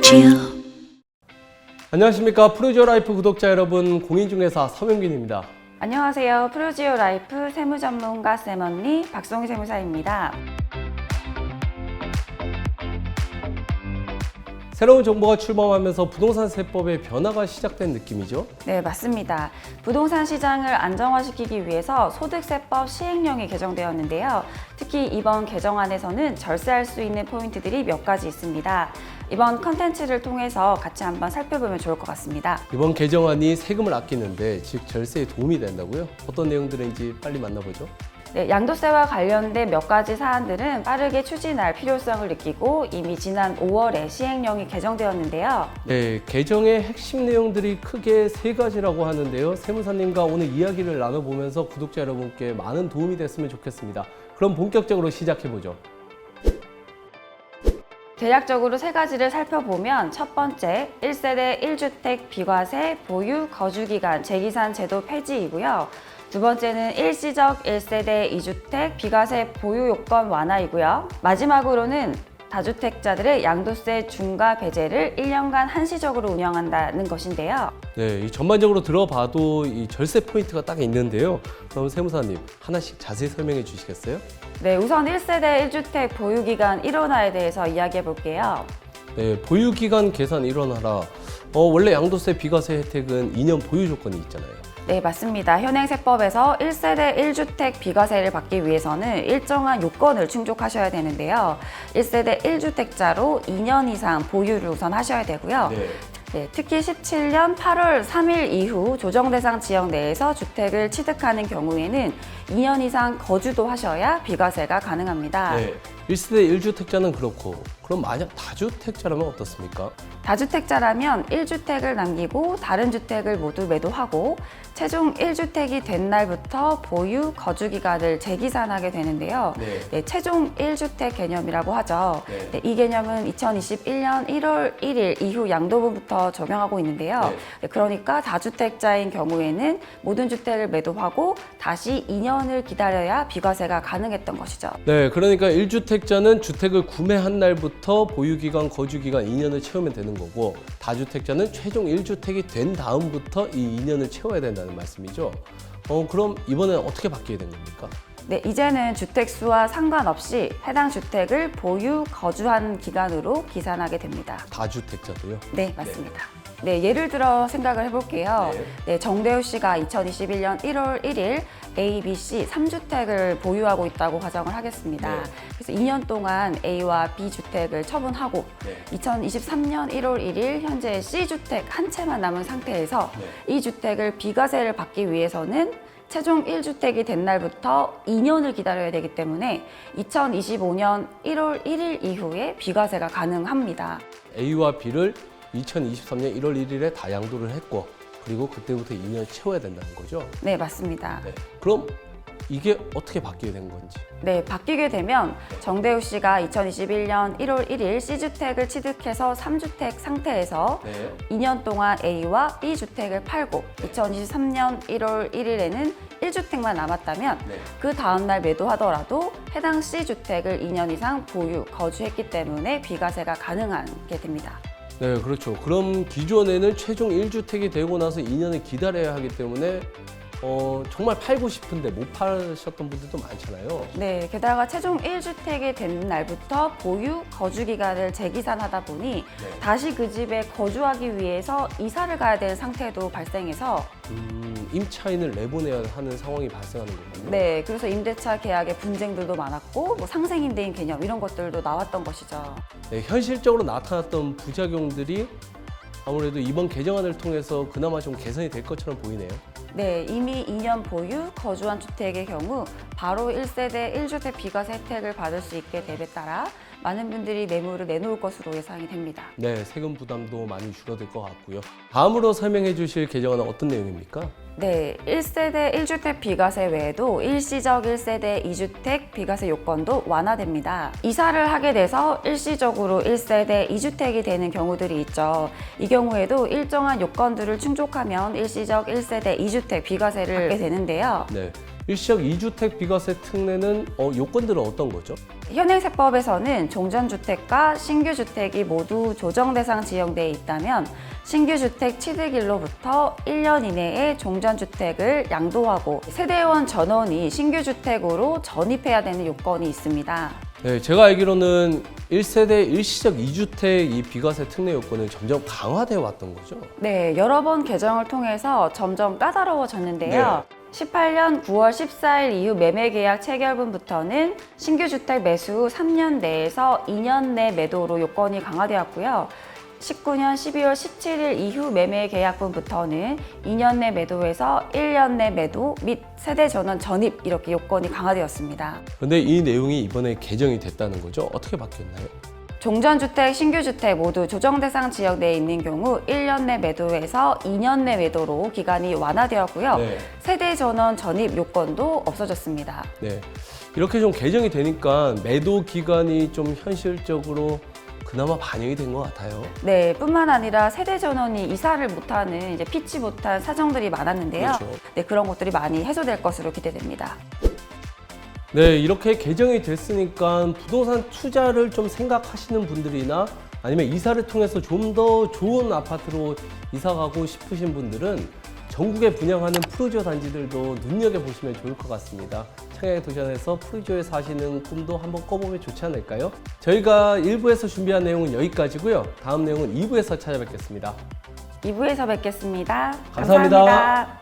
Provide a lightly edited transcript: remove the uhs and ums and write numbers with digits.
프루지오. 안녕하십니까. 프루지오 라이프 구독자 여러분, 공인중개사 서명균입니다. 안녕하세요. 프루지오 라이프 세무전문가 쌤언니 박송희 세무사입니다. 새로운 정부가 출범하면서 부동산 세법의 변화가 시작된 느낌이죠? 네, 맞습니다. 부동산 시장을 안정화시키기 위해서 소득세법 시행령이 개정되었는데요. 특히 이번 개정안에서는 절세할 수 있는 포인트들이 몇 가지 있습니다. 이번 컨텐츠를 통해서 같이 한번 살펴보면 좋을 것 같습니다. 이번 개정안이 세금을 아끼는데, 즉 절세에 도움이 된다고요? 어떤 내용들인지 빨리 만나보죠. 네, 양도세와 관련된 몇 가지 사안들은 빠르게 추진할 필요성을 느끼고 이미 지난 5월에 시행령이 개정되었는데요. 네, 개정의 핵심 내용들이 크게 세 가지라고 하는데요. 세무사님과 오늘 이야기를 나눠보면서 구독자 여러분께 많은 도움이 됐으면 좋겠습니다. 그럼 본격적으로 시작해보죠. 대략적으로 세 가지를 살펴보면 첫 번째, 1세대 1주택 비과세 보유 거주기간 재기산 제도 폐지이고요. 두 번째는 일시적 1세대 2주택 비과세 보유 요건 완화이고요. 마지막으로는 다주택자들의 양도세 중과 배제를 1년간 한시적으로 운영한다는 것인데요. 네, 이 전반적으로 들어봐도 이 절세 포인트가 딱 있는데요. 그럼 세무사님 하나씩 자세히 설명해 주시겠어요? 네, 우선 1세대 1주택 보유기간 일원화에 대해서 이야기해 볼게요. 네, 보유기간 계산 일원화라. 원래 양도세 비과세 혜택은 2년 보유 조건이 있잖아요. 네, 맞습니다. 현행 세법에서 1세대 1주택 비과세를 받기 위해서는 일정한 요건을 충족하셔야 되는데요. 1세대 1주택자로 2년 이상 보유를 우선 하셔야 되고요. 네, 특히 17년 8월 3일 이후 조정대상 지역 내에서 주택을 취득하는 경우에는 2년 이상 거주도 하셔야 비과세가 가능합니다. 네, 1세대 1주택자는 그렇고, 그럼 만약 다주택자라면 어떻습니까? 다주택자라면 1주택을 남기고 다른 주택을 모두 매도하고 최종 1주택이 된 날부터 보유 거주기간을 재기산하게 되는데요. 네, 최종 1주택 개념이라고 하죠. 네, 이 개념은 2021년 1월 1일 이후 양도부부터 적용하고 있는데요. 네, 그러니까 다주택자인 경우에는 모든 주택을 매도하고 다시 2년을 기다려야 비과세가 가능했던 것이죠. 네, 그러니까 1주택자는 주택을 구매한 날부터 보유기간, 거주기간 2년을 채우면 되는 거고, 다주택자는 최종 1주택이 된 다음부터 이 2년을 채워야 된다는 말씀이죠. 그럼 이번엔 어떻게 바뀌게 된 겁니까? 네, 이제는 주택수와 상관없이 해당 주택을 보유, 거주한 기간으로 기산하게 됩니다. 다주택자도요? 네, 맞습니다. 네, 예를 들어 생각을 해볼게요. 네, 정대우 씨가 2021년 1월 1일 A, B, C 3주택을 보유하고 있다고 가정을 하겠습니다. 그래서 2년 동안 A와 B 주택을 처분하고 2023년 1월 1일 현재 C 주택 한 채만 남은 상태에서 이 주택을 비과세를 받기 위해서는 최종 1주택이 된 날부터 2년을 기다려야 되기 때문에 2025년 1월 1일 이후에 비과세가 가능합니다. A와 B를 2023년 1월 1일에 다 양도를 했고, 그리고 그때부터 2년 채워야 된다는 거죠? 네, 맞습니다. 네. 그럼 이게 어떻게 바뀌게 된 건지? 네, 바뀌게 되면 정대우 씨가 2021년 1월 1일 C주택을 취득해서 3주택 상태에서 2년 동안 A와 B 주택을 팔고 2023년 1월 1일에는 1주택만 남았다면 그 다음날 매도하더라도 해당 C주택을 2년 이상 보유, 거주했기 때문에 비과세가 가능하게 됩니다. 네, 그렇죠. 그럼 기존에는 최종 1주택이 되고 나서 2년을 기다려야 하기 때문에 정말 팔고 싶은데 못 파셨던 분들도 많잖아요. 네, 게다가 최종 1주택이 된 날부터 보유, 거주 기간을 재기산하다 보니 다시 그 집에 거주하기 위해서 이사를 가야 되는 상태도 발생해서 임차인을 내보내야 하는 상황이 발생하는 거군요. 네, 그래서 임대차 계약의 분쟁들도 많았고 뭐 상생임대인 개념 이런 것들도 나왔던 것이죠. 네, 현실적으로 나타났던 부작용들이 아무래도 이번 개정안을 통해서 그나마 좀 개선이 될 것처럼 보이네요. 네, 이미 2년 보유, 거주한 주택의 경우 바로 1세대 1주택 비과세 혜택을 받을 수 있게 됨에 따라 많은 분들이 매물을 내놓을 것으로 예상이 됩니다. 네, 세금 부담도 많이 줄어들 것 같고요. 다음으로 설명해 주실 개정안은 어떤 내용입니까? 네, 1세대 1주택 비과세 외에도 일시적 1세대 2주택 비과세 요건도 완화됩니다. 이사를 하게 돼서 일시적으로 1세대 2주택이 되는 경우들이 있죠. 이 경우에도 일정한 요건들을 충족하면 일시적 1세대 2주택 비과세를 받게 되는데요. 네, 일시적 2주택 비과세 특례는 요건들은 어떤 거죠? 현행세법에서는 종전주택과 신규주택이 모두 조정대상 지정되어 있다면 신규주택 취득일로부터 1년 이내에 종전주택을 양도하고 세대원 전원이 신규주택으로 전입해야 되는 요건이 있습니다. 네, 제가 알기로는 1세대 일시적 2주택 이 비과세 특례 요건은 점점 강화되어 왔던 거죠? 네, 여러 번 개정을 통해서 점점 까다로워졌는데요. 18년 9월 14일 이후 매매계약 체결분부터는 신규주택 매수 후 3년 내에서 2년 내 매도로 요건이 강화되었고요. 19년 12월 17일 이후 매매계약분부터는 2년 내 매도에서 1년 내 매도 및 세대전원 전입 이렇게 요건이 강화되었습니다. 그런데 이 내용이 이번에 개정이 됐다는 거죠? 어떻게 바뀌었나요? 종전주택, 신규주택 모두 조정대상 지역내에 있는 경우 1년 내 매도에서 2년 내 매도로 기간이 완화되었고요. 네. 세대전원 전입 요건도 없어졌습니다. 네, 이렇게 좀 개정이 되니까 매도 기간이 좀 현실적으로 그나마 반영이 된 것 같아요. 네, 뿐만 아니라 세대전원이 이사를 못하는 피치 못한 사정들이 많았는데요. 그렇죠. 네, 그런 것들이 많이 해소될 것으로 기대됩니다. 네, 이렇게 개정이 됐으니까 부동산 투자를 좀 생각하시는 분들이나 아니면 이사를 통해서 좀 더 좋은 아파트로 이사 가고 싶으신 분들은 전국에 분양하는 프루지오 단지들도 눈여겨보시면 좋을 것 같습니다. 청약에 도전해서 프루지오에 사시는 꿈도 한번 꿔보면 좋지 않을까요? 저희가 1부에서 준비한 내용은 여기까지고요. 다음 내용은 2부에서 찾아뵙겠습니다. 2부에서 뵙겠습니다. 감사합니다. 감사합니다.